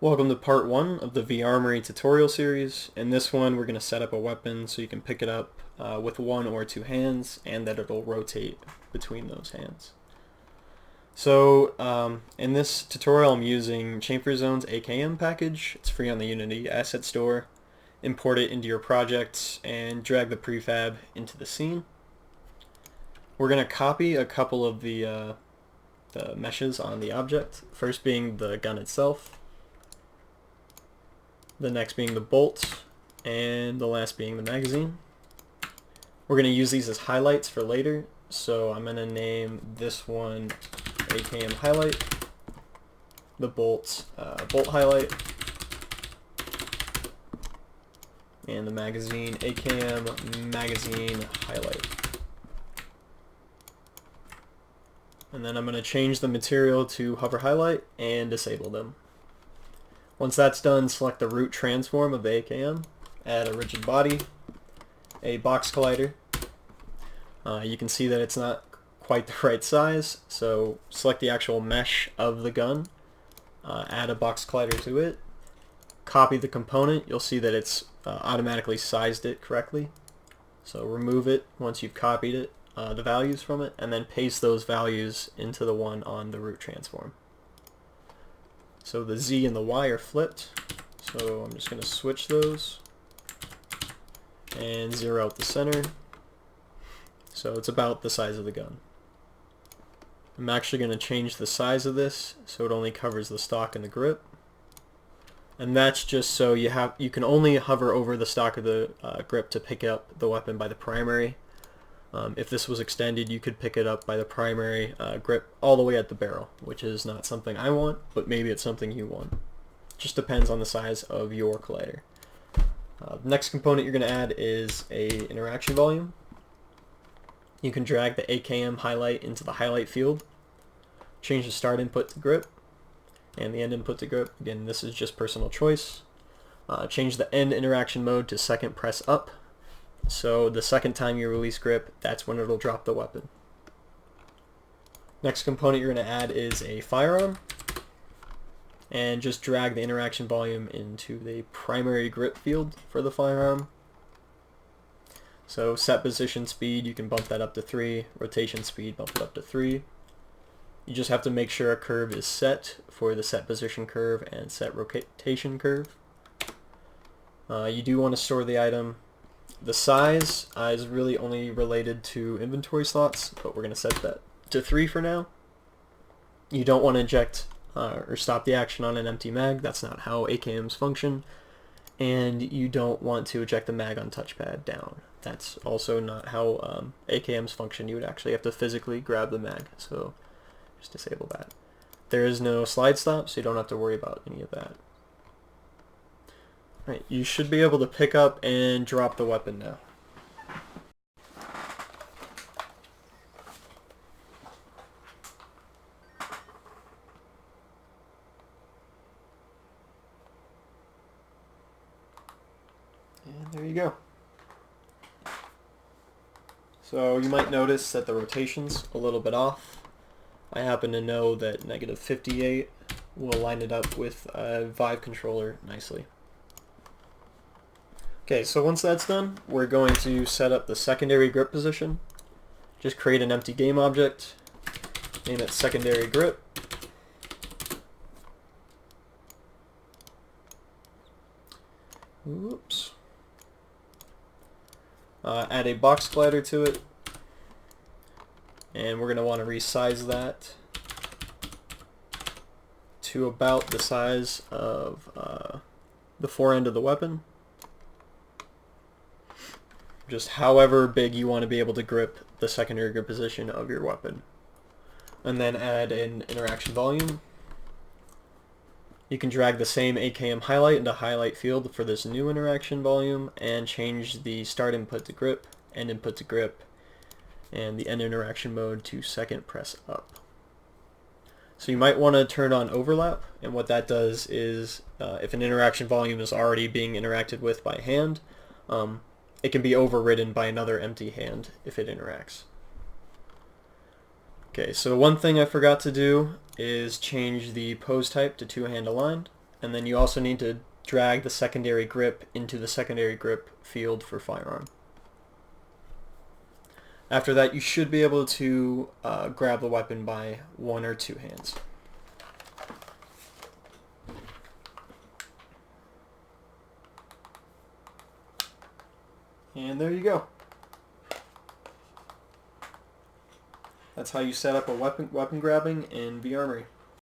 Welcome to part 1 of the V Armory tutorial series. In this one we're going to set up a weapon so you can pick it up with one or two hands and that it'll rotate between those hands. So in this tutorial I'm using Chamfer Zone's AKM package. It's free on the Unity asset store. Import it into your project and drag the prefab into the scene. We're going to copy a couple of the meshes on the object, first being the gun itself, the next being the bolt, and the last being the magazine. We're going to use these as highlights for later, so I'm going to name this one AKM highlight, the bolt bolt highlight, and the magazine AKM magazine highlight. And then I'm going to change the material to hover highlight and disable them. Once that's done, select the root transform of the AKM, add a rigid body, a box collider. You can see that it's not quite the right size, so select the actual mesh of the gun, add a box collider to it, copy the component. You'll see that it's automatically sized it correctly. So remove it once you've copied it, the values from it, and then paste those values into the one on the root transform. So the Z and the Y are flipped, so I'm just going to switch those and zero out the center. So it's about the size of the gun. I'm actually going to change the size of this so it only covers the stock and the grip. And that's just so you can only hover over the stock of the grip to pick up the weapon by the primary. If this was extended, you could pick it up by the primary grip all the way at the barrel, which is not something I want, but maybe it's something you want. Just depends on the size of your collider. The next component you're going to add is a interaction volume. You can drag the AKM highlight into the highlight field, change the start input to grip, and the end input to grip. Again, this is just personal choice. Change the end interaction mode to second press up. So the second time you release grip, that's when it'll drop the weapon. Next component you're going to add is a firearm, and just drag the interaction volume into the primary grip field for the firearm. So set position speed, you can bump that up to 3, rotation speed, bump it up to 3. You just have to make sure a curve is set for the set position curve and set rotation curve. You do want to store the item. The size is really only related to inventory slots, but we're going to set that to 3 for now. You don't want to eject or stop the action on an empty mag. That's not how AKMs function. And you don't want to eject the mag on touchpad down. That's also not how AKMs function. You would actually have to physically grab the mag, so just disable that. There is no slide stop, so you don't have to worry about any of that. Right, you should be able to pick up and drop the weapon now. And there you go. So you might notice that the rotation's a little bit off. I happen to know that -58 will line it up with a Vive controller nicely. Okay, so once that's done, we're going to set up the secondary grip position. Just create an empty game object, name it secondary grip. Oops. Add a box collider to it, and we're going to want to resize that to about the size of the forend of the weapon. Just however big you want to be able to grip the secondary grip position of your weapon. And then add an interaction volume. You can drag the same AKM highlight into highlight field for this new interaction volume and change the start input to grip, end input to grip, and the end interaction mode to second press up. So you might want to turn on overlap, and what that does is if an interaction volume is already being interacted with by hand, it can be overridden by another empty hand if it interacts. Okay, so one thing I forgot to do is change the pose type to two-hand aligned. And then you also need to drag the secondary grip into the secondary grip field for Firearm. After that, you should be able to grab the weapon by one or two hands. And there you go. That's how you set up a weapon grabbing in V Armory.